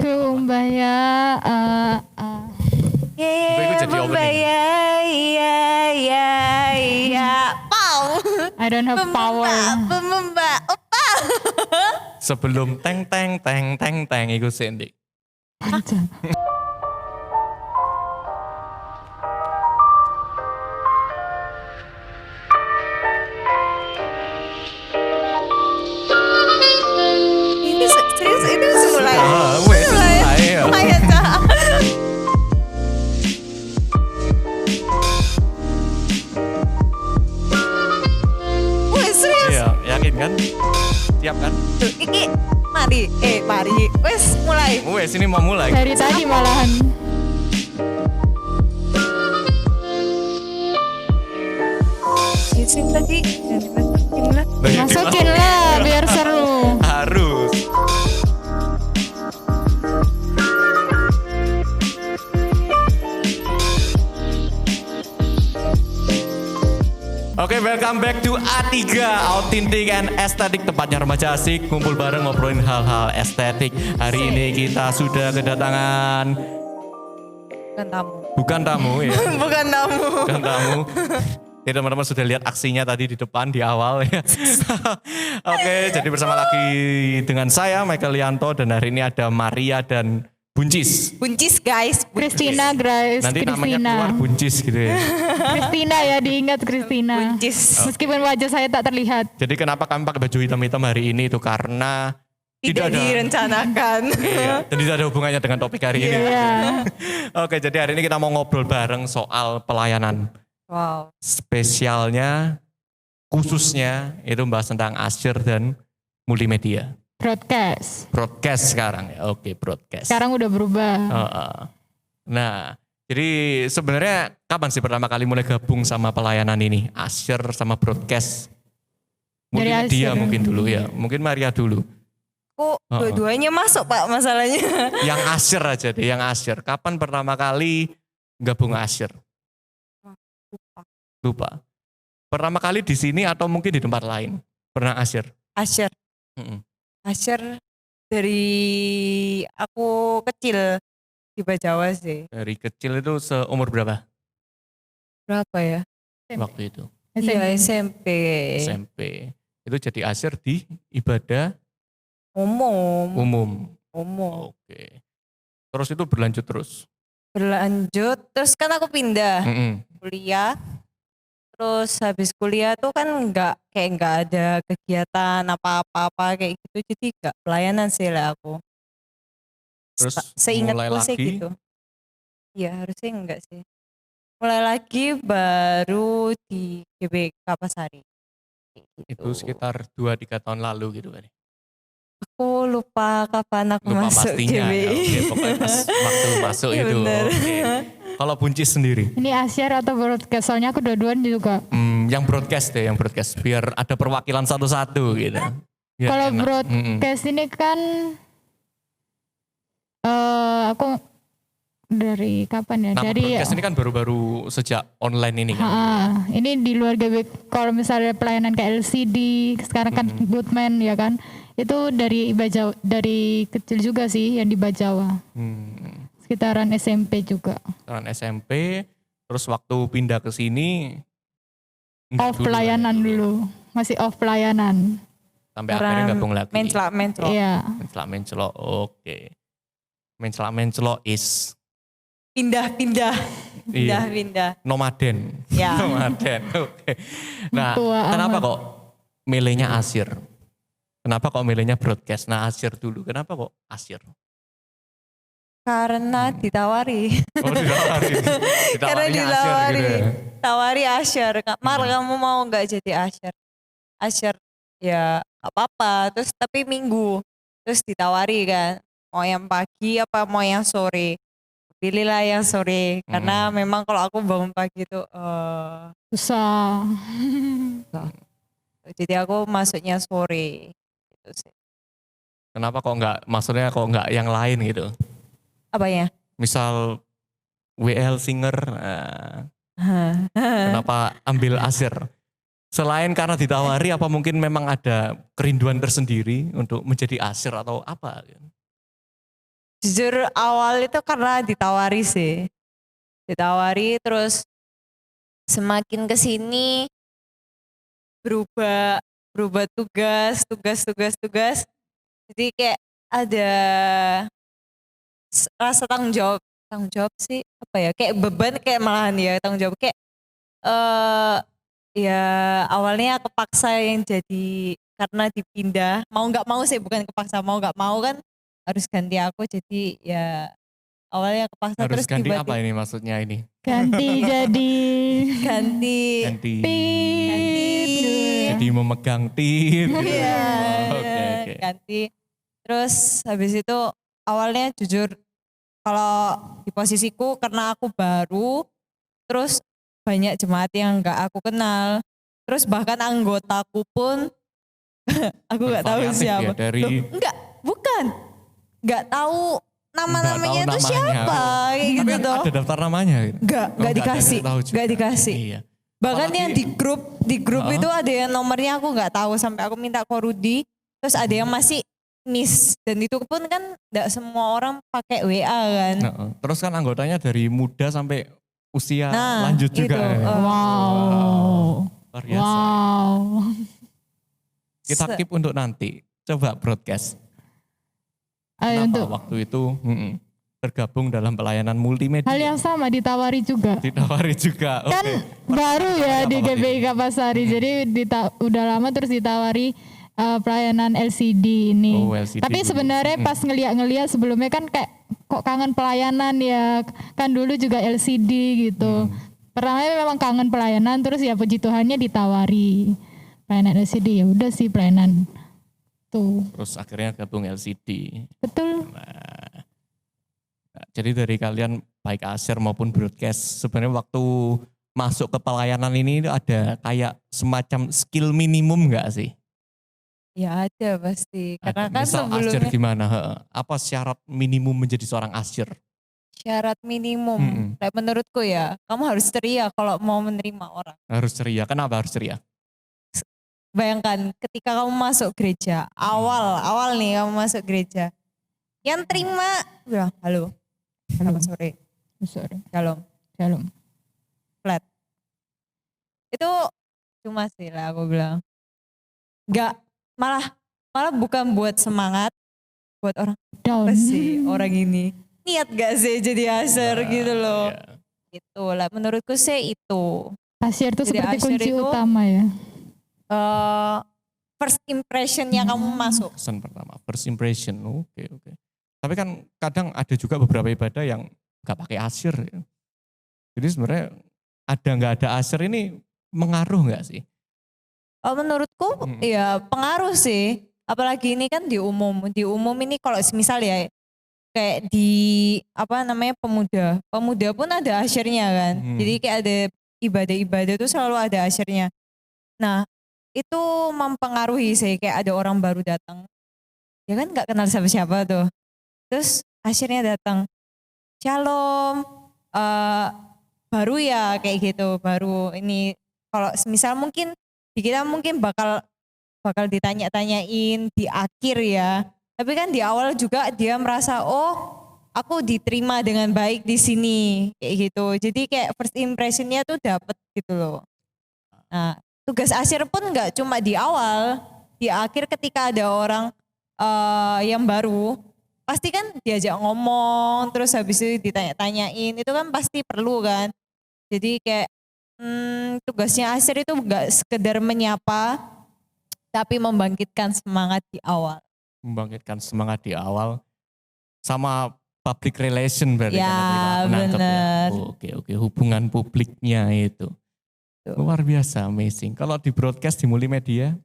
Kumbaya Kumbaya Pow. I don't have power. Mbak opa. Sebelum teng teng teng teng teng iku sendik. Ini serius ini mulai. Wes mulai ya. Lumayan Cak. Wih serius. Iya, yakin kan? Siap kan? Tuh, iki mari. Wes mulai. Wes ini mau mulai. Dari tadi malahan. Sing tadi dan dimasukin lah. Masukin lah biar seru. Harus. Oke, welcome back to A3 Authentic and Aesthetic, tempatnya remaja asik kumpul bareng ngobrolin hal-hal estetik. Hari ini kita sudah kedatangan Bukan tamu. bukan tamu ya, Bukan tamu. bukan tamu. Ya, teman-teman sudah lihat aksinya tadi di depan di awal ya. Oke, jadi bersama lagi dengan saya Michael Lianto dan hari ini ada Maria dan Buncis. Buncis guys. Christina, guys. Nanti namanya keluar Buncis gitu ya. Christina ya, diingat Christina. Buncis. Meskipun wajah saya tak terlihat. Jadi kenapa kami pakai baju hitam-hitam hari ini itu karena Tidak direncanakan. Iya, dan tidak ada hubungannya dengan topik hari ini. Iya. Oke, jadi hari ini kita mau ngobrol bareng soal pelayanan. Wow. Spesialnya, khususnya itu membahas tentang asyir dan multimedia. Broadcast. Broadcast sekarang ya, oke broadcast. Sekarang udah berubah. Nah, jadi sebenarnya kapan sih pertama kali mulai gabung sama pelayanan ini? Asyir sama broadcast. Dari Multimedia asyir. mungkin dulu ya, mungkin Maria dulu. Kok dua-duanya masuk Pak masalahnya? Yang asyir aja deh, yang asyir. Kapan pertama kali gabung asyir? Lupa. Pertama kali di sini atau mungkin di tempat lain? Pernah asyir? Asyir. Mm-mm. Asyir dari aku kecil di Bajawa sih. Dari kecil itu seumur berapa Berapa ya? waktu itu? Iya SMP. SMP. Itu jadi asyir di ibadah Umum. umum. Oke. Terus itu berlanjut terus? Berlanjut. Terus kan aku pindah Mm-mm. kuliah. Terus habis kuliah tuh kan nggak ada kegiatan apa-apa kayak gitu. Jadi nggak pelayanan sih lah aku. Terus mulai Seingatku sih lagi? gitu. Iya harusnya enggak sih. Mulai lagi baru di GBK Pasari. Kayak gitu. Itu sekitar 2-3 tahun lalu gitu kan? Aku lupa kapan aku Lupa masuk pastinya ya. GBI. Oke, pokoknya pas waktu masuk Iya, itu. bener. Oke. Kalau Buncis sendiri? Ini asyir atau broadcast? Soalnya aku dua-duaan juga. Yang broadcast deh, yang broadcast. Biar ada perwakilan satu-satu gitu. Biar Kalau enak. broadcast ini kan aku dari kapan ya? Nama Dari broadcast ini kan baru-baru sejak online ini kan. ini di luar GB. Kalau misalnya pelayanan kayak LCD, sekarang kan Goodman ya kan. Itu dari dari kecil juga sih yang di Bajawa. Sekitaran SMP juga. Sekarang SMP, terus waktu pindah ke sini enggak Off dulu pelayanan kan ya, dulu. Masih off pelayanan. sampai akhirnya gabung lagi. Mencelak. Iya. Mencelak, oke. Mencelak is Pindah. Iya. Pindah. nomaden. Ya. Nomaden, oke. Nah, Tua kenapa amat. kok milihnya asyir? Kenapa kok milihnya broadcast? Nah, asyir dulu. Kenapa kok asyir? Karena ditawari. Oh, ditawari. Karena Ditawarinya asyir ditawari. gitu ya. Tawari Asyir. Mar kamu mau nggak jadi Asyir? Asyir ya nggak apa-apa. Terus tapi minggu. Terus ditawari kan. Mau yang pagi apa mau yang sore? Pilihlah yang sore. Karena memang kalau aku bangun pagi itu Susah. jadi aku masuknya sore. Gitu sih. Kenapa kok enggak, maksudnya kok enggak yang lain gitu? Apanya? Misal WL Singer, kenapa ambil asyir? Selain karena ditawari, apa mungkin memang ada kerinduan tersendiri untuk menjadi asyir atau apa? Jujur awal itu karena ditawari sih. Ditawari terus semakin kesini berubah tugas. Jadi kayak ada rasa tanggung jawab sih apa ya, kayak beban, kayak malahan ya tanggung jawab, kayak ya awalnya kepaksa yang jadi karena dipindah, mau nggak mau sih, bukan kepaksa, mau nggak mau kan harus ganti aku, jadi ya awalnya kepaksa. Harus terus ganti tiba-tiba apa ini maksudnya ini? Ganti jadi ganti Ganti. pip. Jadi memegang tim. gitu. Iya, Oke. ganti. Terus habis itu awalnya jujur kalau di posisiku karena aku baru, terus banyak jemaat yang nggak aku kenal, terus bahkan anggotaku pun aku nggak tahu Bervariatif siapa. ya, dari Bukan, nggak tahu nama-namanya Nggak itu tahu namanya. siapa, kayak tapi gitu kan toh. ada daftar namanya gitu. Nggak nggak ada dikasih, yang tahu juga. nggak dikasih. Iya. Bahkan Apalagi- yang di grup itu ada yang nomornya aku nggak tahu, sampai aku minta ke Rudi, terus ada yang masih miss, dan itu pun kan nggak semua orang pakai WA kan. Nah, terus kan anggotanya dari muda sampai usia Nah, lanjut juga. itu, ya. Wow. Luar biasa. Wow. Kita keep untuk nanti. Coba broadcast. Ayo Kenapa untuk waktu itu bergabung dalam pelayanan multimedia? hal yang sama ditawari juga. Ditawari juga. Oke. Kan baru ya di Apa waktu GBI Kapasari, jadi udah lama terus ditawari pelayanan LCD ini. Oh, LCD Tapi dulu. sebenarnya pas ngeliat sebelumnya kan kayak kok kangen pelayanan ya, kan dulu juga LCD gitu. Pertamanya memang kangen pelayanan, terus ya puji Tuhannya ditawari pelayanan LCD, ya udah sih pelayanan tuh. Terus akhirnya gabung LCD. Betul. Nah, jadi dari kalian baik Asyir maupun broadcast, sebenarnya waktu masuk ke pelayanan ini ada kayak semacam skill minimum nggak sih? Ya ada pasti, karena Ada. kan Misal Asyir sebelumnya gimana? Apa syarat minimum menjadi seorang Asyir? syarat minimum, kayak menurutku ya, kamu harus ceria kalau mau menerima orang. Harus ceria. Kenapa harus ceria? Bayangkan ketika kamu masuk gereja, awal nih kamu masuk gereja, yang terima, ya halo, selamat sore, Sorry. shalom, Shalom. flat. Itu cuma sih lah aku bilang. Enggak, malah bukan buat semangat, buat orang Down. apa sih orang ini. Niat gak sih jadi aser gitu loh. Iya. Itu lah menurutku sih itu. Asyir itu Jadi seperti asyir kunci itu- utama ya. First impressionnya kamu masuk. Kesan pertama, first impression. Oke. Tapi kan kadang ada juga beberapa ibadah yang nggak pakai Asyir. Ya. Jadi sebenarnya ada nggak ada Asyir ini mengaruh nggak sih? Menurutku ya pengaruh sih. Apalagi ini kan di umum. Di umum ini kalau misal ya kayak di apa namanya pemuda pun ada asyirnya kan. Jadi kayak ada ibadah-ibadah itu selalu ada asyirnya. Nah itu mempengaruhi sih, kayak ada orang baru datang. Ya kan nggak kenal siapa-siapa tuh. Terus asyirnya datang. Shalom. Baru ya kayak gitu. Baru ini kalau misal mungkin di kita mungkin bakal ditanya-tanyain di akhir ya. Tapi kan di awal juga dia merasa oh aku diterima dengan baik di sini kayak gitu. Jadi kayak first impressionnya tuh dapet gitu loh. Nah tugas asyir pun nggak cuma di awal, di akhir ketika ada orang yang baru pasti kan diajak ngomong, terus habis itu ditanya-tanyain, itu kan pasti perlu kan. Jadi kayak tugasnya asyir itu nggak sekedar menyapa, tapi membangkitkan semangat di awal. Membangkitkan semangat di awal sama public relation berarti Ya, kan aku nangkep bener. ya. Oke, hubungan publiknya itu. Tuh. Luar biasa, amazing. Kalau di broadcast di multimedia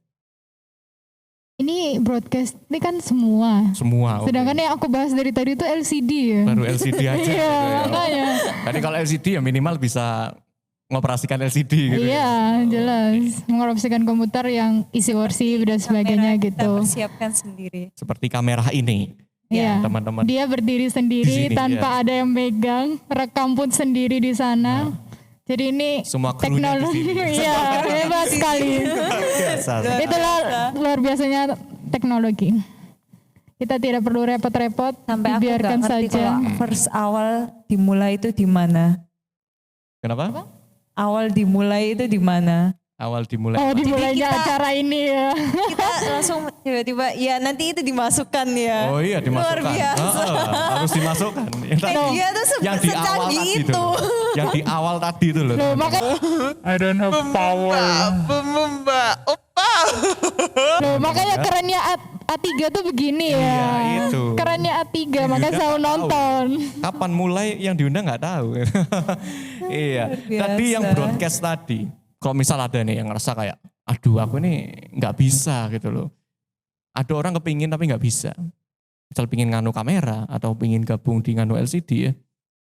Ini broadcast ini kan semua. semua. oke. Sedangkan yang aku bahas dari tadi itu LCD ya. Baru LCD aja. Iya, gitu ya. makanya. Jadi kalau LCD ya minimal bisa ngoperasikan LCD gitu. ya. Iya, jelas. Mengoperasikan komputer yang isi worship dan sebagainya Kamera kita gitu. persiapkan sendiri. Seperti kamera ini. Iya. Teman-teman. Dia berdiri sendiri Di sini, tanpa ada yang megang, rekam pun sendiri di sana. Jadi ini Semua krunya di teknologi, sini. iya hebat sekali. Biasa. Itulah luar biasanya teknologi. Kita tidak perlu repot-repot, Sampai aku biarkan nggak ngerti saja. kalau first awal dimulai itu di mana. Kenapa? Awal dimulai itu di mana? Awal dimulai. Oh, apa? dimulainya kita- acara ini ya. Kita langsung tiba-tiba ya nanti itu dimasukkan ya. Oh iya dimasukkan. Luar biasa. Harus dimasukkan. Yang tadi, Dia tuh yang di awal secanggih tadi itu. loh. Yang di awal tadi itu loh. Loh, makanya, loh, makanya kerennya A3 tuh begini ya. Iya, itu. Kerennya A3, makanya selalu tahu. nonton. Kapan mulai yang diundang nggak tahu. Iya. Luar Tadi yang biasa. broadcast tadi. Kalau misal ada nih yang ngerasa kayak, aduh aku ini nggak bisa gitu loh. Ada orang kepingin tapi nggak bisa. Misal pingin nganu kamera atau pingin gabung di nganu LCD ya.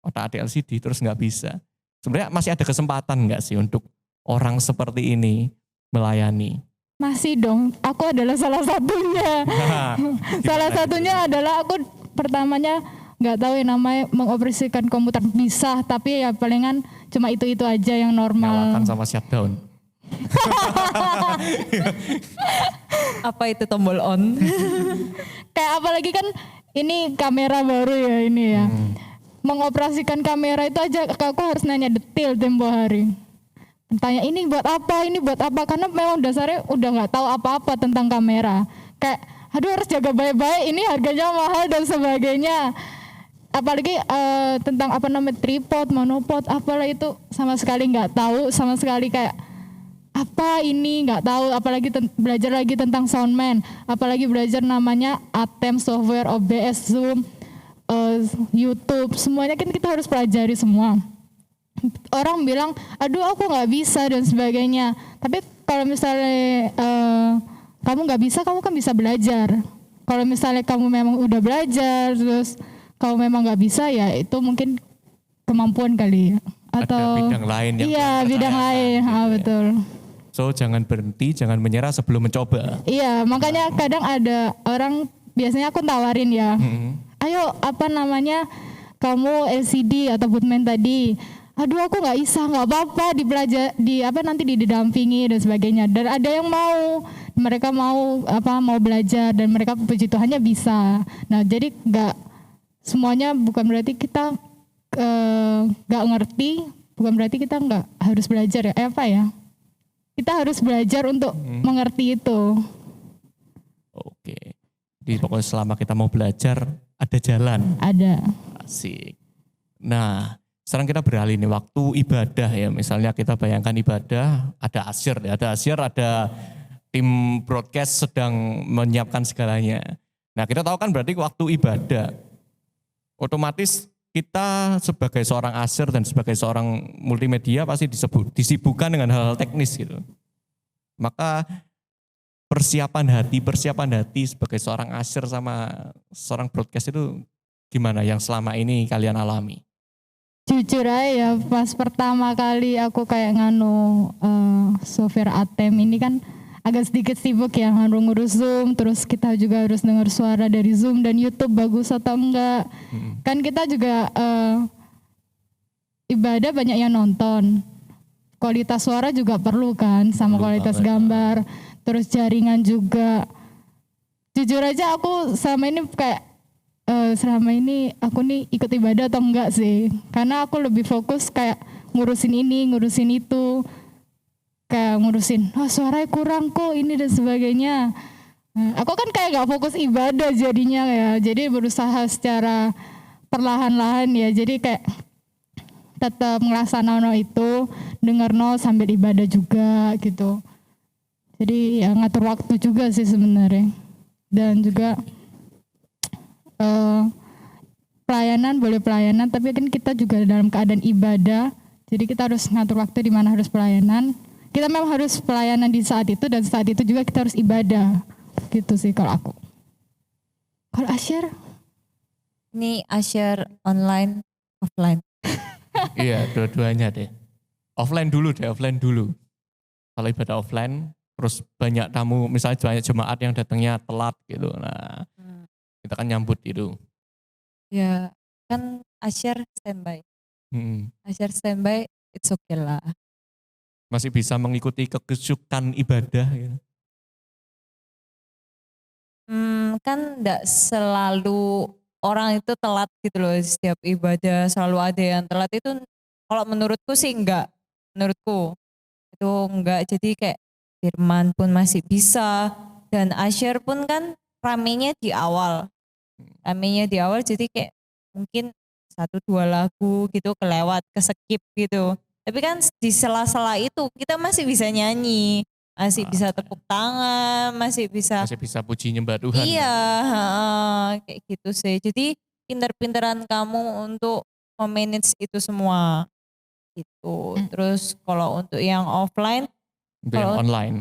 Otak adik LCD terus nggak bisa. Sebenarnya masih ada kesempatan nggak sih untuk orang seperti ini melayani? Masih dong, aku adalah salah satunya. Salah satunya adalah aku pertamanya nggak tahu yang namanya mengoperasikan komputer bisa, tapi ya palingan cuma itu aja yang normal. Nyalakan sama shutdown. Apa itu tombol on? Kayak apalagi kan ini kamera baru ya ini ya. Mengoperasikan kamera itu aja aku harus nanya detail tempo hari. Tanya ini buat apa, karena memang dasarnya udah nggak tahu apa-apa tentang kamera. Kayak aduh harus jaga baik-baik, ini harganya mahal dan sebagainya. Apalagi tentang apa namanya tripod, monopod, apalah itu sama sekali nggak tahu, sama sekali kayak apa ini nggak tahu. Apalagi belajar lagi tentang soundman, apalagi belajar namanya Atem, software, OBS, Zoom, YouTube, semuanya kan kita harus pelajari semua. Orang bilang, aduh aku nggak bisa dan sebagainya. Tapi kalau misalnya kamu nggak bisa, kamu kan bisa belajar. Kalau misalnya kamu memang udah belajar, terus kamu memang nggak bisa, ya itu mungkin kemampuan kali ya. Atau Ada bidang lain yang iya bidang dipercayakan, lain, gitu ya. betul. So jangan berhenti, jangan menyerah sebelum mencoba. Iya, makanya kadang ada orang biasanya aku tawarin ya, Mm-mm. ayo apa namanya kamu LCD atau bootman tadi. Aduh aku nggak bisa, nggak apa-apa nanti didampingi dan sebagainya. Dan ada yang mereka mau belajar dan mereka puji Tuhannya bisa. Nah jadi nggak semuanya, bukan berarti kita nggak ngerti, bukan berarti kita nggak harus belajar ya. Kita harus belajar untuk mengerti itu. Oke. Jadi pokoknya selama kita mau belajar, ada jalan. Ada. Asik. Nah, sekarang kita beralih nih waktu ibadah ya. Misalnya kita bayangkan ibadah, ada asyir ya, ada tim broadcast sedang menyiapkan segalanya. Nah, kita tahu kan berarti waktu ibadah otomatis kita sebagai seorang asyir dan sebagai seorang multimedia pasti disibukkan dengan hal-hal teknis gitu. Maka persiapan hati sebagai seorang asyir sama seorang broadcast itu gimana yang selama ini kalian alami? Jujur aja ya, pas pertama kali aku kayak software Atem ini kan agak sedikit sibuk ya, ngurus Zoom, terus kita juga harus dengar suara dari Zoom dan YouTube bagus atau enggak. Kan kita juga ibadah banyak yang nonton. Kualitas suara juga perlu kan, sama kualitas gambar, terus jaringan juga. Jujur aja aku selama ini aku nih ikut ibadah atau enggak sih, karena aku lebih fokus kayak ngurusin ini, ngurusin itu, kayak ngurusin suaranya kurang kok ini dan sebagainya. Aku kan kayak gak fokus ibadah jadinya ya, jadi berusaha secara perlahan-lahan ya, jadi kayak tetap ngelaksanain itu, denger sambil ibadah juga gitu. Jadi ya ngatur waktu juga sih sebenarnya. Dan juga pelayanan boleh pelayanan, tapi kan kita juga dalam keadaan ibadah, jadi kita harus ngatur waktu di mana harus pelayanan. Kita memang harus pelayanan di saat itu, dan saat itu juga kita harus ibadah, gitu sih kalau aku. Kalau Asyar? Ini asyir online, offline. Iya, dua-duanya deh. Offline dulu. Kalau ibadah offline, terus banyak tamu, misalnya banyak jemaat yang datangnya telat gitu. Nah, kita kan nyambut itu. Ya kan asyir standby. Asyir standby, it's okay lah. Masih bisa mengikuti kekusyukan ibadah gitu. Kan enggak selalu orang itu telat gitu loh, setiap ibadah selalu ada yang telat itu kalau menurutku sih enggak. Menurutku itu enggak, jadi kayak firman pun masih bisa dan asyir pun kan ramenya di awal. Ramenya di awal jadi kayak mungkin 1 2 lagu gitu kelewat, ke-skip gitu. Tapi kan di sela-sela itu kita masih bisa nyanyi, masih bisa tepuk tangan, masih bisa Masih bisa puji nyembah Tuhan. iya, heeh, kayak gitu sih. Jadi pinter-pinteran kamu untuk memanage itu semua gitu. Terus kalau untuk yang offline, Untuk yang kalau online.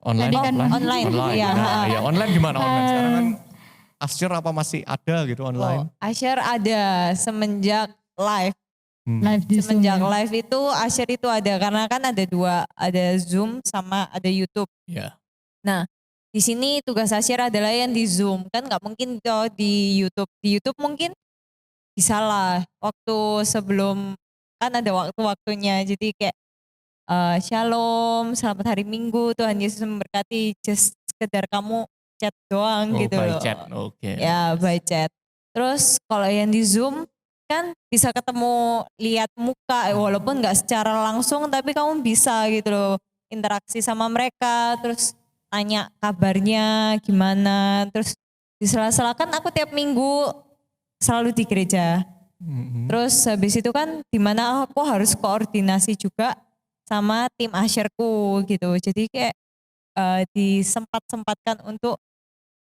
Online, Tadi kan online, iya, Nah, ha. ya online gimana online? Sekarang kan Asyir apa masih ada gitu online? Asyir ada semenjak live. Live di Zoom Semenjak ya. live itu Asyir itu ada karena kan ada 2, ada Zoom sama ada YouTube. Ya. Nah, di sini tugas Asyir adalah yang di Zoom. Kan nggak mungkin tuh di YouTube. Di YouTube mungkin bisa lah waktu sebelum kan ada waktu-waktunya. Jadi kayak Shalom, selamat hari Minggu, Tuhan Yesus memberkati. Just sekedar kamu chat doang Oh, gitu by loh. chat. Oke. Ya, by chat. Terus kalau yang di Zoom kan bisa ketemu lihat muka walaupun nggak secara langsung tapi kamu bisa gitu loh interaksi sama mereka, terus tanya kabarnya gimana, terus di sela-sela kan aku tiap minggu selalu di gereja. Terus habis itu kan dimana aku harus koordinasi juga sama tim asyirku gitu. Jadi kayak disempat-sempatkan untuk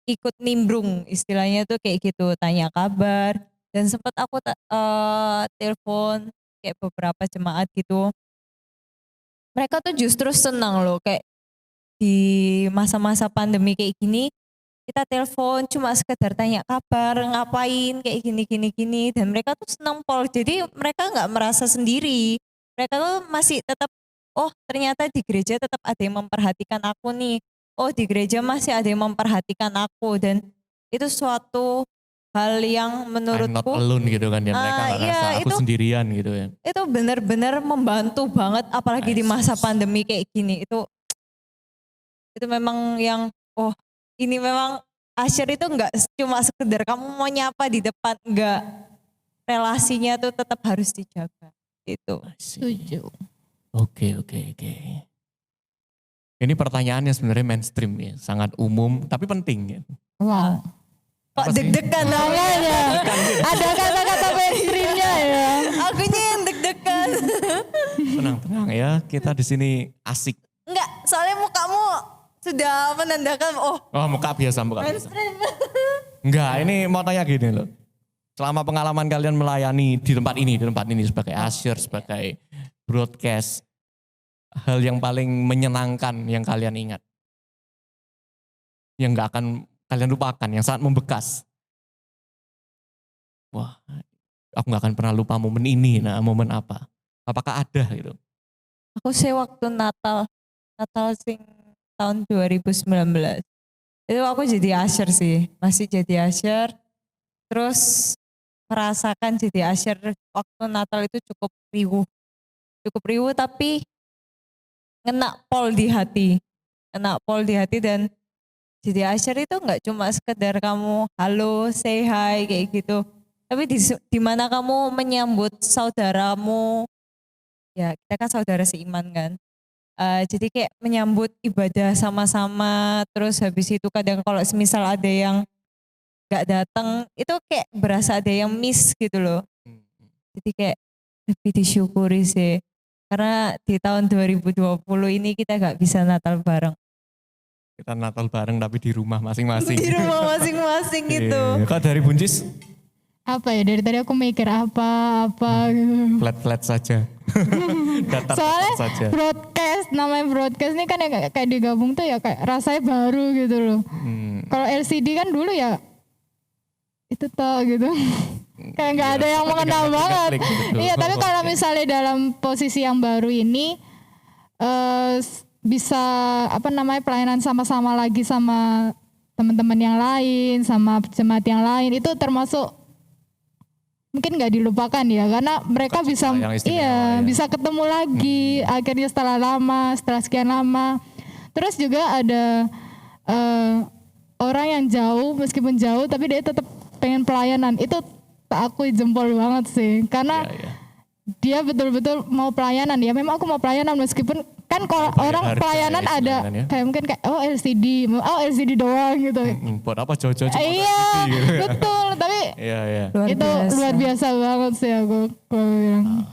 ikut nimbrung istilahnya tuh kayak gitu, tanya kabar dan sempat aku telepon kayak beberapa jemaat gitu. Mereka tuh justru senang loh kayak di masa-masa pandemi kayak gini kita telepon cuma sekedar tanya kabar, ngapain kayak gini dan mereka tuh senang pol. Jadi mereka nggak merasa sendiri. Mereka tuh masih tetap oh ternyata di gereja tetap ada yang memperhatikan aku nih. Oh di gereja masih ada yang memperhatikan aku dan itu suatu hal yang I'm not menurutku alone gitu kan ya. Mereka nggak iya, rasa aku sendirian gitu ya. itu benar-benar membantu banget apalagi di masa pandemi kayak gini. Itu memang yang oh ini memang asyir itu enggak cuma sekedar kamu mau nyapa di depan, enggak, relasinya tuh tetap harus dijaga gitu. Setuju. Oke. Ini pertanyaannya sebenarnya mainstream ya, sangat umum tapi penting ya. Wow. Kok Apa sih? deg-degan Namanya ada kata-kata mainstreamnya ya. akunya yang deg-degan. Tenang ya, kita di sini asik. Enggak, soalnya mukamu sudah menandakan oh Oh muka biasa, muka biasa. mainstream. Enggak, ini mau tanya gini loh. Selama pengalaman kalian melayani di tempat ini sebagai asyir, sebagai broadcast, hal yang paling menyenangkan yang kalian ingat, yang nggak akan kalian lupakan, yang sangat membekas. Wah, aku nggak akan pernah lupa momen ini. Nah, momen apa? Apakah ada gitu? Aku sih waktu Natal sing tahun 2019. Itu aku jadi asyir sih, masih jadi asyir. Terus merasakan jadi asyir waktu Natal itu cukup riuh tapi ngena pol di hati dan jadi asyir itu nggak cuma sekedar kamu halo say hi kayak gitu, tapi di mana kamu menyambut saudaramu, ya kita kan saudara seiman kan. Jadi kayak menyambut ibadah sama-sama, terus habis itu kadang kalau semisal ada yang gak datang itu kayak berasa ada yang miss gitu loh. Jadi kayak lebih disyukuri sih. Karena di tahun 2020 ini kita gak bisa Natal bareng. Kita Natal bareng tapi di rumah masing-masing. Di rumah masing-masing gitu. Iya. Kak dari Buncis, Apa ya, dari tadi aku mikir apa gitu. flat saja. Datar Soalnya saja. namanya broadcast ini kan ya kayak digabung tuh ya kayak rasanya baru gitu loh. Kalau LCD kan dulu ya itu toh gitu. Kayak nggak ada yang mengenal banget. Iya, tapi kalau misalnya dalam posisi yang baru ini bisa pelayanan sama-sama lagi sama teman-teman yang lain, sama jemaat yang lain itu termasuk mungkin nggak dilupakan ya karena mereka bisa bisa ketemu lagi akhirnya setelah sekian lama. Terus juga ada orang yang jauh, meskipun jauh tapi dia tetap pengen pelayanan. Itu tak akui jempol banget sih, karena Iya. dia betul-betul mau pelayanan. Ya memang aku mau pelayanan, meskipun kan kalau Bayar orang harga pelayanan ya, ada istilahnya. kayak mungkin kayak LCD doang gitu. Buat apa Jojo cuma Iya, gitu. betul. Tapi Iya. itu luar biasa banget sih aku bilang.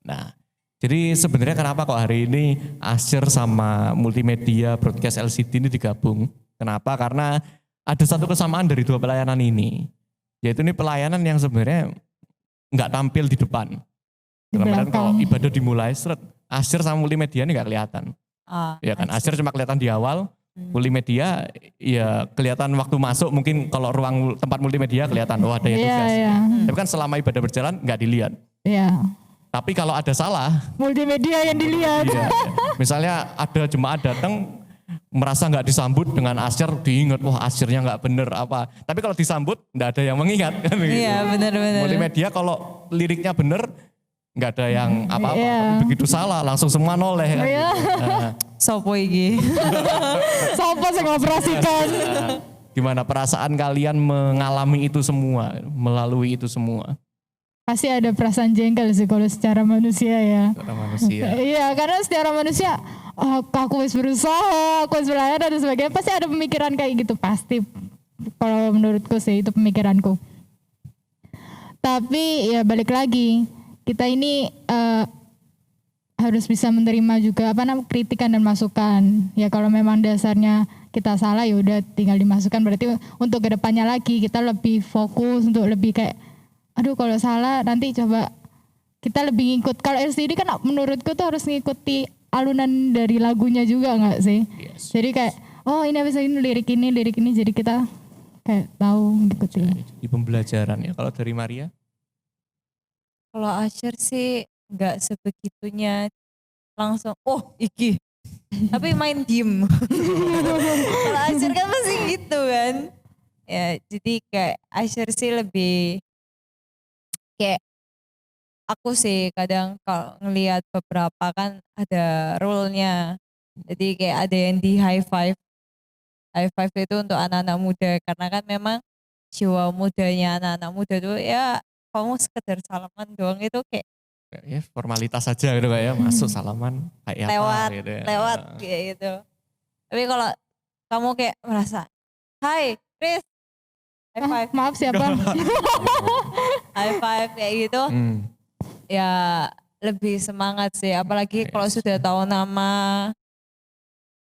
Nah, jadi sebenarnya kenapa kok hari ini Asher sama multimedia broadcast LCD ini digabung? Kenapa? Karena ada satu kesamaan dari dua pelayanan ini. Yaitu ini pelayanan yang sebenarnya nggak tampil di depan. Di Kadang-kadang kalau belakang. ibadah dimulai, Asher sama multimedia ini nggak kelihatan. Ya kan, Asher cuma kelihatan di awal, multimedia ya kelihatan waktu masuk, mungkin kalau ruang tempat multimedia kelihatan, oh ada yang Iya, tugas. iya. Tapi kan selama ibadah berjalan nggak dilihat. Iya. Tapi kalau ada salah, Multimedia yang dilihat. iya, misalnya ada jemaat datang merasa nggak disambut dengan Asher, diingat, wah Ashernya nggak bener apa. Tapi kalau disambut nggak ada yang mengingat kan gitu. Iya benar-benar. Multimedia kalau liriknya bener nggak ada yang apa-apa. Iya. Tapi begitu salah langsung semua noleh. Kan, Iya. gitu. Nah, Sopo iki. Siapa yang ngoperasikan? gimana perasaan kalian mengalami itu semua, melalui itu semua? Pasti ada perasaan jengkel sih kalau secara manusia ya. Kata manusia. Iya, karena secara manusia, oh, aku wis berusaha, aku wis pelayanan dan sebagainya, pasti ada pemikiran kayak gitu, pasti. Kalau menurutku sih itu pemikiranku. Tapi ya balik lagi, kita ini harus bisa menerima juga kritikan dan masukan. Ya kalau memang dasarnya kita salah ya udah tinggal dimasukkan, berarti untuk kedepannya lagi kita lebih fokus untuk lebih kayak, aduh kalau salah nanti coba kita lebih ngikut. Kalau LCD kan menurutku tuh harus ngikuti alunan dari lagunya juga nggak sih? Yes. Jadi kayak oh ini habis ini lirik ini jadi kita kayak tahu ngikuti. Di pembelajaran ya. Kalau dari Maria? Kalau Asher sih nggak sebegitunya langsung oh iki. Tapi main diem. Kalau Asher kan pasti gitu kan. Ya jadi kayak Asher sih lebih kayak aku sih kadang kalau ngelihat beberapa kan ada rule-nya. Jadi kayak ada yang di high five. High five itu untuk anak-anak muda karena kan memang jiwa mudanya anak-anak muda tuh ya kamu sekedar salaman doang itu kayak Ya formalitas saja gitu kayak masuk salaman kayak lewat apa gitu ya. lewat kayak gitu. Tapi kalau kamu kayak merasa, hai Chris, high Ah, five, maaf siapa? high five kayak gitu, Hmm. ya lebih semangat sih. Apalagi kalau sudah tahu nama,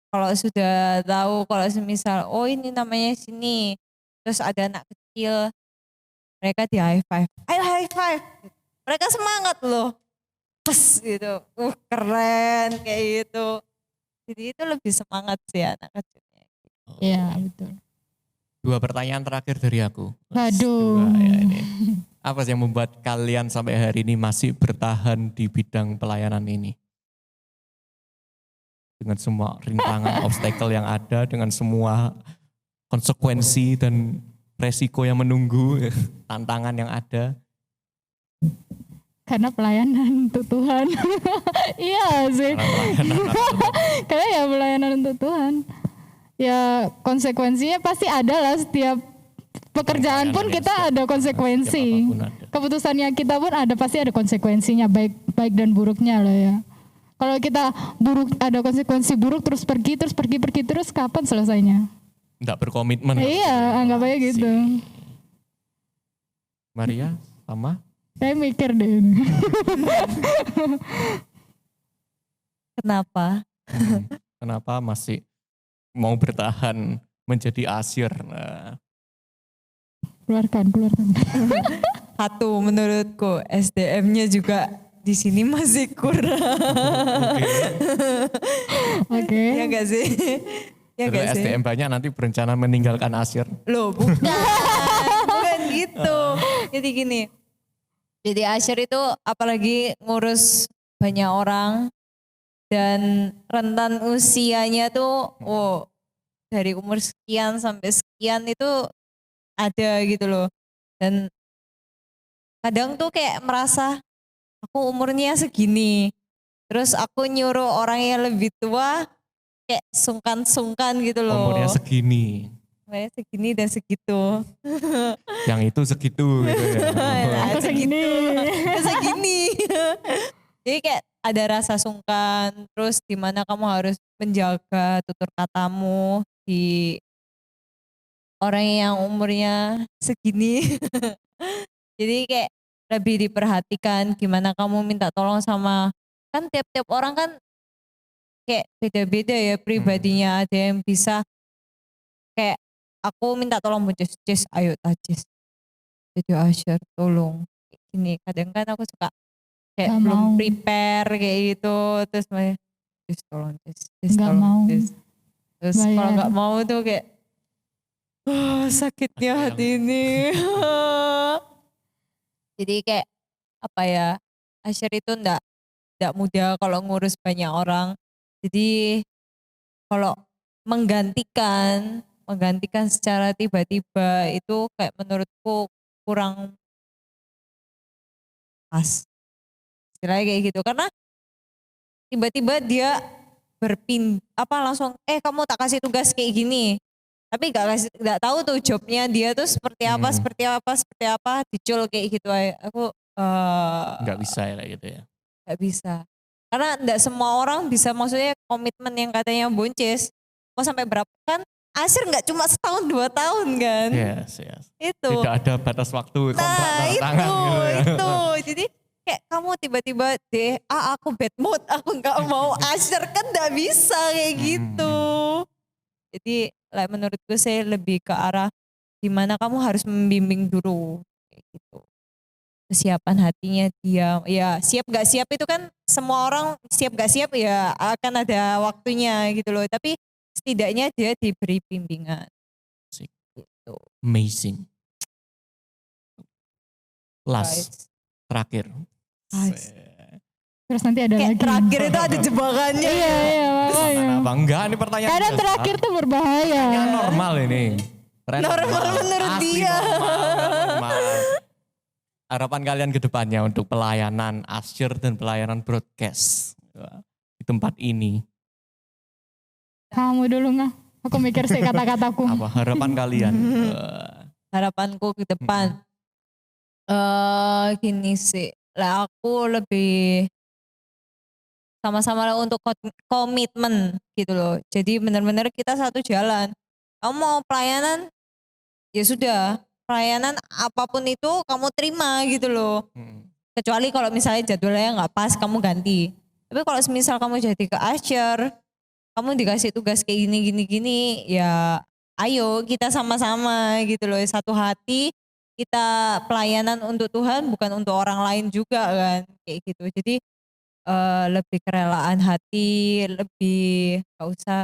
kalau sudah tahu kalau semisal, oh ini namanya sini, terus ada anak kecil, mereka di high five, ayo high five, mereka semangat loh, pas gitu, keren kayak gitu. Jadi itu lebih semangat sih anak kecilnya. Iya betul. Dua pertanyaan terakhir dari aku. Aduh. Dua, ya ini. Apa sih yang membuat kalian sampai hari ini masih bertahan di bidang pelayanan ini? Dengan semua rintangan, obstacle yang ada, dengan semua konsekuensi dan resiko yang menunggu, tantangan yang ada. Karena pelayanan untuk Tuhan. Iya sih. Karena pelayanan Karena ya pelayanan untuk Tuhan. Ya konsekuensinya pasti ada lah, setiap pekerjaan pun Pelayanan kita yang ada konsekuensi. apapun ada. Keputusannya kita pun ada, pasti ada konsekuensinya, baik dan buruknya loh ya. Kalau kita ada konsekuensi buruk terus pergi terus kapan selesainya? Nggak berkomitmen. Iya, anggap aja gitu. Maria, sama? Saya mikir deh. Kenapa? Kenapa masih mau bertahan menjadi Asir? Nah, Keluarkan. Satu menurutku SDM-nya juga di sini masih kurang. Oke. Ya enggak sih? Ya Terus enggak sih? SDM banyak nanti berencana meninggalkan Asir. Loh bukan. Bukan gitu. Jadi gini. Jadi Asher itu apalagi ngurus banyak orang dan rentan usianya tuh dari umur sekian sampai sekian itu ada gitu loh. Dan kadang tuh kayak merasa aku umurnya segini. Terus aku nyuruh orang yang lebih tua kayak sungkan-sungkan gitu loh. Umurnya segini. sebenarnya segini dan segitu. Yang itu segitu gitu ya. Nah, Segini. segini. Jadi kayak ada rasa sungkan, terus di mana kamu harus menjaga tutur katamu di orang yang umurnya segini. Jadi kayak lebih diperhatikan gimana kamu minta tolong sama, kan tiap-tiap orang kan kayak beda-beda ya pribadinya. Ada yang bisa kayak aku minta tolong Buncis, Cis ayo Cis jadi Asher tolong kayak gini. Kadang kan aku suka kayak Gak belum mau. prepare kayak gitu, terus malah Cis tolong Cis Gak tolong mau. Cis. Terus kalau Bayar. nggak mau tuh kayak sakitnya Ada hati ini. Jadi kayak apa ya, Asher itu ndak mudah kalau ngurus banyak orang. Jadi kalau menggantikan secara tiba-tiba itu kayak menurutku kurang pas. Istilahnya kayak gitu, karena tiba-tiba dia langsung kamu tak kasih tugas kayak gini, tapi nggak tahu tuh jobnya dia tuh seperti apa dicul kayak gitu aja. Aku Nggak bisa ya kayak gitu ya. nggak bisa, karena nggak semua orang bisa, maksudnya komitmen yang katanya Buncis mau sampai berapa kan. Asir nggak cuma setahun 2 tahun kan. Yes. Itu Tidak ada batas waktu kontrak tanda nah tangan gitu ya. itu jadi kayak kamu tiba-tiba aku bad mood, aku nggak mau Asher, kan nggak bisa kayak gitu. Jadi menurutku saya lebih ke arah dimana kamu harus membimbing dulu kayak gitu, kesiapan hatinya dia. Ya siap gak siap itu kan semua orang, siap gak siap ya akan ada waktunya gitu loh, tapi setidaknya dia diberi bimbingan Asik. gitu. Amazing. Last, Guys. terakhir. Guys. Terus nanti ada Kayak lagi. terakhir itu ada jebakannya. Iya makanya. Apa enggak ini pertanyaan Kadang biasa. terakhir tuh berbahaya. Yang normal ini. Normal menurut Asli dia. normal. Harapan kalian ke depannya untuk pelayanan Asher dan pelayanan broadcast di tempat ini. Kamu dulu nggak? Aku mikir sih kata-kataku. Apa harapan kalian? Harapanku ke depan. Gini sih. Lah aku lebih sama-sama lah untuk komitmen gitu loh. Jadi benar-benar kita satu jalan. Kamu mau pelayanan, ya sudah. Pelayanan apapun itu kamu terima gitu loh. Kecuali kalau misalnya jadwalnya nggak pas, kamu ganti. Tapi kalau misal kamu jadi ke Asher, kamu dikasih tugas kayak gini, ya ayo kita sama-sama gitu loh. Satu hati, kita pelayanan untuk Tuhan, bukan untuk orang lain juga kan. Kayak gitu. Jadi lebih kerelaan hati, lebih gak usah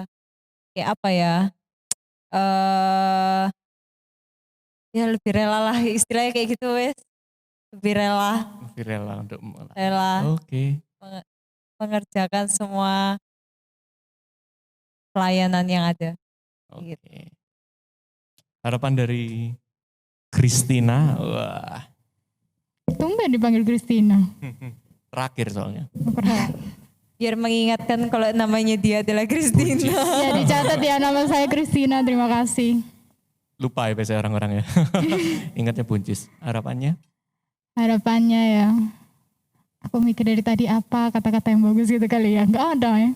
kayak apa ya. Ya lebih rela lah istilahnya kayak gitu wes. Lebih rela. Lebih rela untuk Rela Oke. mengerjakan semua pelayanan yang ada. Oke. Gitu. Harapan dari Christina. Wah. Tumben dipanggil Christina. Terakhir soalnya. Biar mengingatkan kalau namanya dia adalah Christina. Ya dicatat ya, nama saya Christina. Terima kasih. Lupa ya biasanya orang-orang ya. Ingatnya Buncis. Harapannya? Harapannya ya. Aku mikir dari tadi apa kata-kata yang bagus gitu kali ya. Nggak ada ya.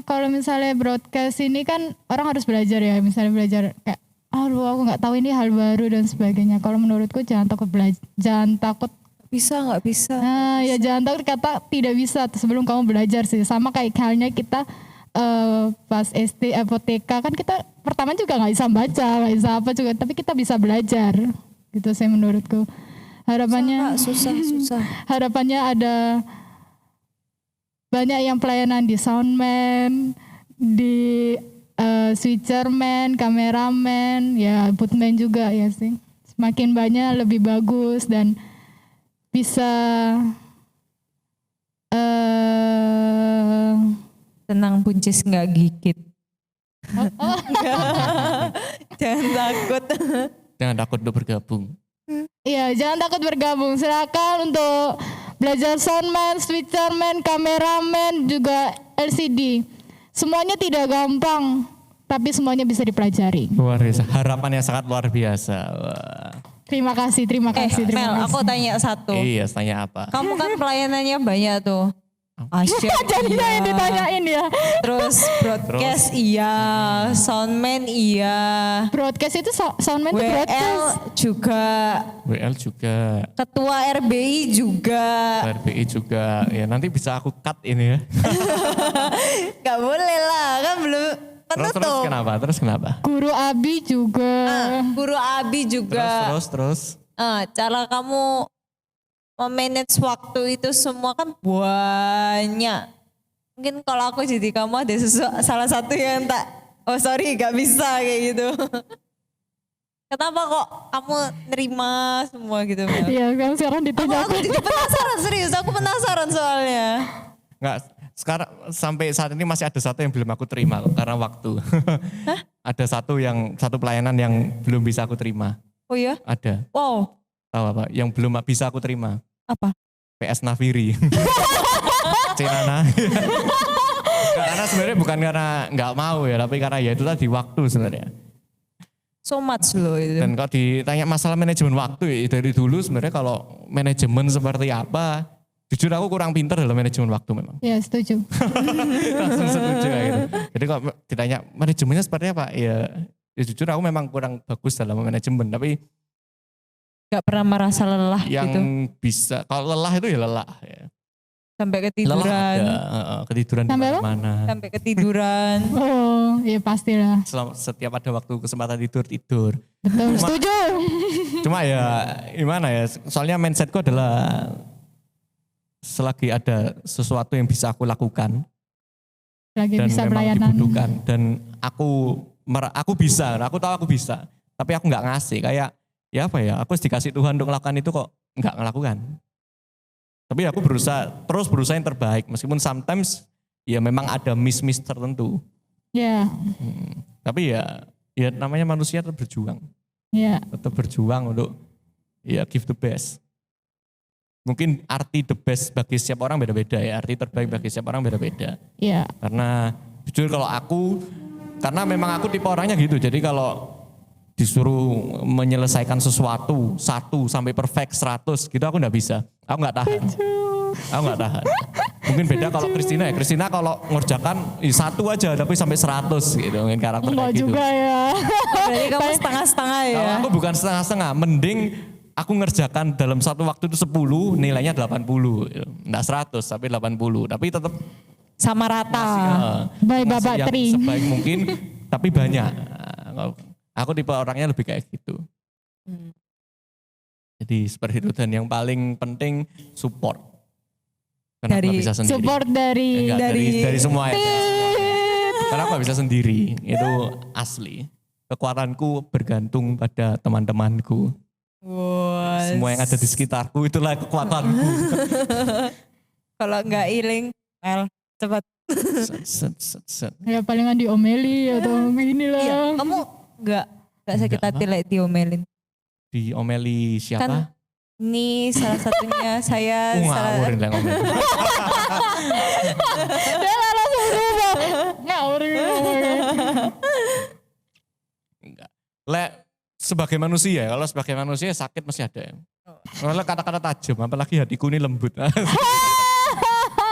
Kalau misalnya broadcast ini kan orang harus belajar ya. Misalnya belajar kayak, aduh aku nggak tahu ini hal baru dan sebagainya. Kalau menurutku jangan takut belajar, jangan takut. Bisa nggak bisa? Nah ya jangan takut kata tidak bisa sebelum kamu belajar sih. Sama kayak halnya kita pas SD, TK kan kita pertama juga nggak bisa baca, nggak bisa apa juga. Tapi kita bisa belajar. Gitu sih menurutku. Harapannya Susah. harapannya ada banyak yang pelayanan di soundman, di switcherman, kameraman, ya bootman juga ya sih. Semakin banyak lebih bagus dan bisa Tenang Buncis nggak gigit. Jangan takut. Jangan takut untuk bergabung. Iya, jangan takut bergabung. Silakan untuk belajar soundman, switcherman, kameraman, juga LCD. Semuanya tidak gampang. tapi semuanya bisa dipelajari. Luar biasa. Harapan yang sangat luar biasa. Wah. Terima kasih. Mel, Terima aku kasih. tanya satu. Iya, tanya apa? Kamu kan pelayanannya banyak tuh. Asyik Jadinya yang ditanyain ya. Terus broadcast iya, soundman iya, Broadcast itu soundman itu WL broadcast. juga, WL juga, ketua RBI juga. RBI juga. Ya nanti bisa aku cut ini ya. Gak boleh lah, kan belum Terus penutup. kenapa? Guru Abi juga. Guru Abi juga. Terus. Cara kamu memanage waktu itu semua kan banyak. Mungkin kalau aku jadi kamu ada salah satu yang gak bisa kayak gitu. Kenapa kok kamu nerima semua gitu Mel? Iya, kan sekarang ditanya Aku jadi penasaran, serius aku penasaran soalnya. Enggak, sekarang sampai saat ini masih ada satu yang belum aku terima loh, karena waktu. Ada satu pelayanan yang belum bisa aku terima. Oh iya? Ada. Wow, Tahu apa? Yang belum bisa aku terima. apa? PS Naviri. Cenana. Karena sebenarnya bukan karena nggak mau ya, tapi karena ya itu tadi waktu sebenarnya. So much loh itu. Dan kalau ditanya masalah manajemen waktu ya dari dulu sebenarnya kalau manajemen seperti apa, jujur aku kurang pinter dalam manajemen waktu memang. Ya, setuju. Langsung setuju kayak gitu. Jadi kalau ditanya manajemennya seperti apa, ya jujur aku memang kurang bagus dalam manajemen, tapi Gak pernah merasa lelah yang gitu. bisa, kalau lelah itu ya lelah ya. Sampai Lelah ketiduran. ada, ketiduran di Sampai apa? mana-mana. Sampai ketiduran. Oh, iya pastilah. Setiap ada waktu kesempatan tidur. Betul, setuju. Cuma ya gimana ya, soalnya mindsetku adalah selagi ada sesuatu yang bisa aku lakukan Lagi dan bisa memang pelayanan. dibutuhkan dan aku bisa, aku tahu aku bisa, tapi aku nggak ngasih, kayak ya apa ya, aku dikasih Tuhan untuk melakukan itu kok nggak ngelakukan. Tapi aku berusaha yang terbaik meskipun sometimes ya memang ada miss tertentu. Ya, Tapi ya namanya manusia tetap berjuang. ya. Tetap berjuang untuk ya give the best. Mungkin arti the best bagi setiap orang beda-beda ya, arti terbaik bagi setiap orang beda-beda. Ya, Karena jujur kalau karena memang aku tipe orangnya gitu, jadi kalau disuruh menyelesaikan sesuatu 1 sampai perfect 100 gitu aku nggak bisa, aku nggak tahan. Mungkin beda kalau Kristina kalau ngerjakan 1 aja tapi sampai 100 gitu, mungkin karakter enggak kayak gitu. juga ya. Berarti kamu setengah-setengah ya. Kalau aku bukan setengah-setengah, mending aku ngerjakan dalam satu waktu itu 10, nilainya 80. Enggak 100, tapi 80. Tapi tetap Sama rata. Baik, ngasih Bapak yang Tri. sebaik mungkin, tapi banyak. Aku tipe orangnya lebih kayak gitu. Jadi seperti itu, dan yang paling penting support. Kenapa Dari- nggak bisa sendiri? Support dari Enggak, dari semua ya. Tit. Karena aku gak bisa sendiri, itu asli. Kekuatanku bergantung pada teman-temanku. Wah. Semua yang ada di sekitarku itulah kekuatanku. Kalau nggak iling, Mel, cepat. Set. Ya palingan diomeli atau begini lah. Iya, kamu nggak sakit Nggak hati lah diomelin. Diomeli siapa? Kan ini salah satunya saya. Ngawurin lah ngomel. Dia langsung berubah. Ngawur. Enggak. Sebagai manusia, kalau sebagai manusia sakit masih ada. Kalau kata-kata tajam, apalagi hatiku ini lembut.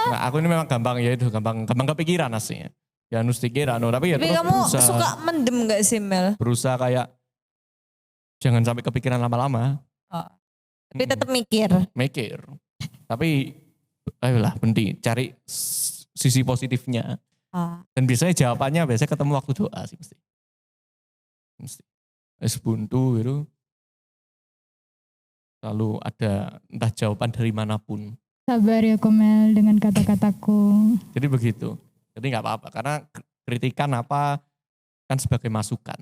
Nah, aku ini memang gampang kepikiran aslinya. Ya harus dikira, tapi ya Tapi terus kamu berusaha, suka mendem nggak sih Mel? berusaha kayak jangan sampai kepikiran lama-lama, Tapi tetap mikir. mikir. Tapi ayolah penting cari sisi positifnya. Dan biasanya jawabannya ketemu waktu doa sih mesti. Es buntu gitu. Lalu ada entah jawaban dari manapun. Sabar ya Komel dengan kata-kataku. Jadi begitu. Jadi nggak apa-apa karena kritikan apa kan sebagai masukan.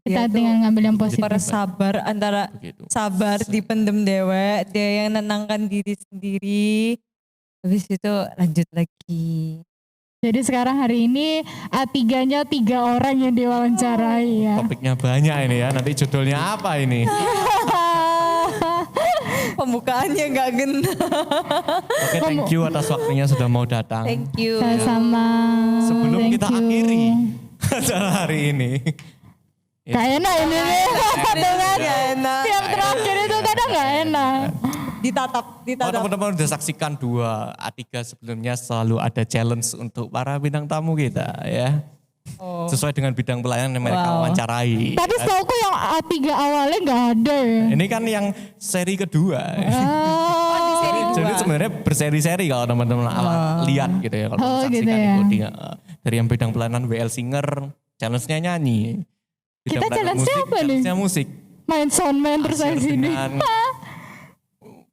Kita tinggal ngambil yang positif. Para sabar antara Begitu. sabar dipendem dewek, dia yang nenangkan diri sendiri. Habis itu lanjut lagi. Jadi sekarang hari ini A3-nya 3 orang yang diwawancarai ya. Topiknya banyak ini ya. Nanti judulnya apa ini? Pembukaannya nggak gena. Oke, thank you atas waktunya sudah mau datang. Thank you. Sama-sama. Sebelum Thank kita you. akhiri, acara hari ini. Gak enak ini nih. Gak enak. Yang terakhir itu kadang gak enak. Ditatap. Oh, teman-teman udah saksikan 2 A3 sebelumnya selalu ada challenge untuk para bintang tamu kita ya. Sesuai dengan bidang pelayanan yang mereka wawancarai. Tapi setauku yang A3 awalnya gak ada ya. Ini kan yang seri kedua. Di seri 2. Jadi sebenarnya berseri-seri kalau teman-teman lihat gitu ya. Kalau saksikan gitu ya. itu dari yang bidang pelayanan WL Singer, challenge-nya nyanyi. Bidang Kita pelayanan challenge-nya apa nih? challenge-nya musik. Main soundman terus saya Asyik sini. dengan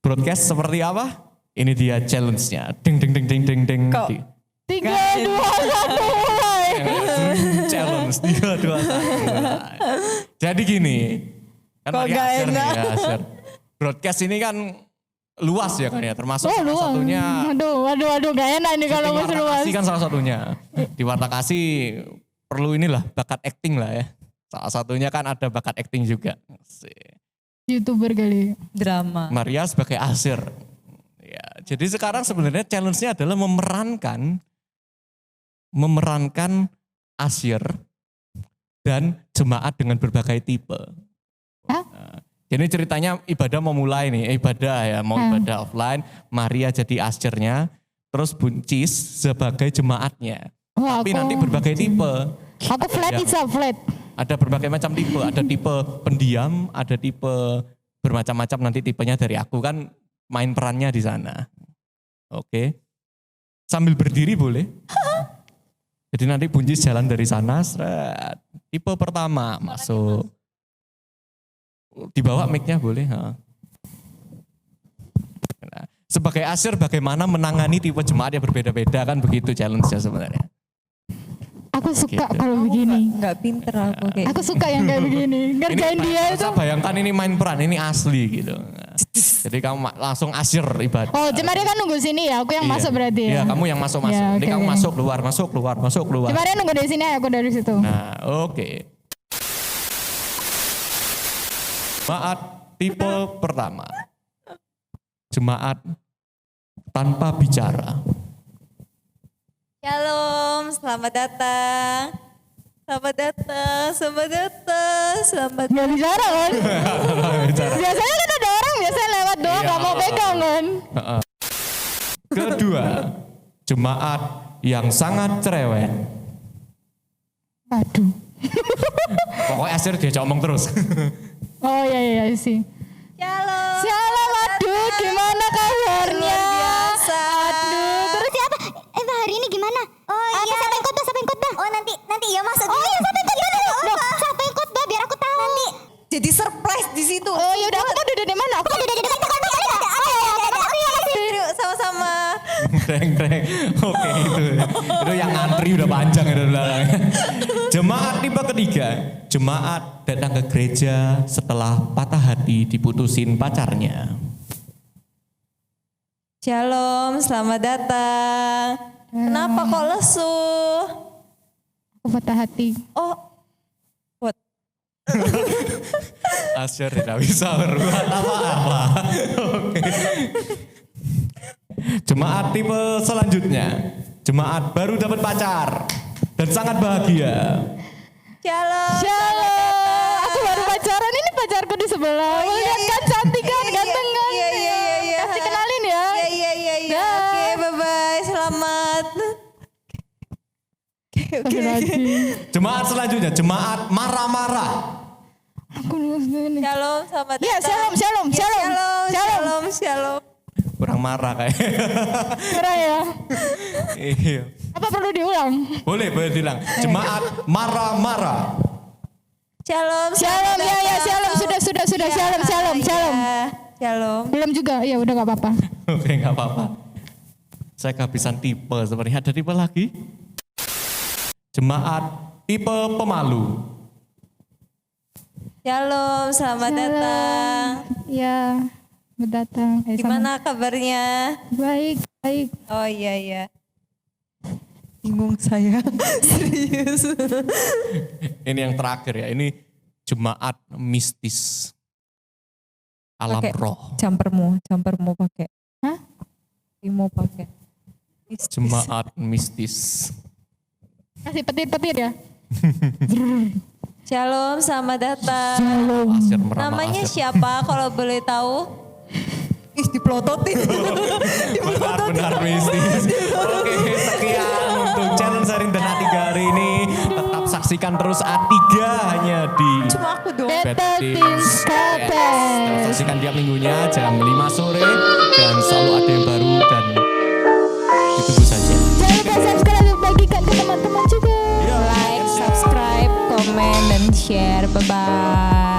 broadcast seperti apa? Ini dia challenge-nya. Ding ding ding ding ding ding. Kok? 3, 2, 1 mulai. Challenge 3, 2, 1. Jadi gini. Kan Kok Maria gak Asher nih enak? ya, Asher. Broadcast ini kan luas ya kan ya. Termasuk Oh salah luas. satunya. Aduh gak enak ini kalau Syuting masih Warta luas. Kasih kan salah satunya. Di Warta Kasih perlu inilah bakat acting lah ya. Salah satunya kan ada bakat acting juga. YouTuber kali. Drama. Maria sebagai Asir. Ya, jadi sekarang sebenarnya challenge-nya adalah memerankan Asir dan jemaat dengan berbagai tipe. Hah? Nah, jadi ceritanya ibadah mau mulai nih, ibadah ya, mau ibadah offline, Maria jadi Asirnya, terus Buncis sebagai jemaatnya. Wah, Tapi nanti berbagai tipe. Aku flat yang- is a flat. Ada berbagai macam tipe, ada tipe pendiam, ada tipe bermacam-macam, nanti tipenya dari aku kan main perannya di sana. Oke. Sambil berdiri boleh. Jadi nanti Buncis jalan dari sana, seret. Tipe pertama masuk. Dibawa mic-nya boleh. Ha. Nah, sebagai Asir bagaimana menangani tipe jemaat yang berbeda-beda kan begitu challenge-nya sebenarnya. Aku suka Gitu. kalau begini. Gak pinter aku kayak Aku suka yang kayak begini. Ngerjain dia itu. Saya bayangkan ini main peran, ini asli gitu. Jadi kamu langsung Asir ibadah. Oh, Cemaria kan nunggu sini ya. Aku yang Iya. masuk berarti Iya, ya. kamu yang masuk. Ya, Ini oke, kamu oke. masuk keluar, masuk keluar, masuk keluar. Cemaria nunggu dari sini, aku dari situ. Nah, oke. Jemaat tipe pertama. Jemaat tanpa bicara. Shalom, selamat datang. Selamat datang, selamat datang, selamat Gak bicara kan? Bicara. Biasanya kan ada orang biasanya lewat doang Iya. gak mau pegang kan. Kedua, jemaat yang sangat cerewet. Aduh. Pokoknya Asir diajak omong terus. Oh iya sih. Shalom. Shalom, aduh gimana kabarnya? Luar biasa. Aduh, terus siapa? Mbak hari ini gimana? Oh iya. Siapa yang khotbah? Oh nanti ya masuk. Oh iya siapa yang khotbah? Loh, siapa yang khotbah? Biar aku tahu. Nanti. Jadi surprise di situ. Oh ya udah, aku mau duduk di mana? Aku mau duduk di dekat dekat. Yuk, sama-sama. Dreng. Oke, itu yang ngantri udah panjang itu belakangnya. Jemaat tipe ketiga, jemaat datang ke gereja setelah patah hati diputusin pacarnya. Shalom, selamat datang. Kenapa kok lesu? Aku patah hati. Oh, what? Asyar tidak bisa berbuat apa-apa. Oke. Jemaat tipe selanjutnya, jemaat baru dapat pacar dan sangat bahagia. Shalom. Shalom. Aku baru pacaran, ini pacarku di sebelah. Oh, iya, Lihat kan cantik kan, Iya, ganteng kan. Iya. Kasih kenalin ya. Iya. Dah. Oke, bye-bye. Selamat. Oke. Jemaat selanjutnya, jemaat marah-marah. Aku ini. Shalom, selamat Iya, datang. shalom. Shalom. Kurang marah kayak. Kurang ya. Iya. Apa perlu diulang? Boleh bilang. Jemaat marah-marah. Shalom. Shalom, ya, shalom. Sudah. Shalom. Shalom. Belum juga, ya udah gak apa-apa. Oke, nggak apa-apa. Saya kehabisan tipe sebenarnya. Ada tipe lagi? Jemaat tipe pemalu. Shalom, selamat datang. Ya, berdatang. Gimana kabarnya? Baik. Oh iya. Bingung saya. Serius. Ini yang terakhir ya. Ini jemaat mistis. Alam Pakai roh. Jumpermu pakai. Hah? Mau pakai. Jemaat mistis. Kasih petir-petir ya. Shalom, selamat datang. Asyir meramal Namanya Asyir. siapa kalau boleh tahu? Ih, diplototin. Benar-benar mistis. Oke, sekian untuk channel Sharing dan A3 hari ini. Tetap saksikan terus A3 hanya di Cuma aku dong. Battle Team Yes. Terus Capes. saksikan tiap minggunya jam 5 sore dan selalu ada yang baru dan ditunggu saja. Jangan lupa subscribe dan bagikan ke teman-teman juga. Like, subscribe, komen, dan share. Bye-bye.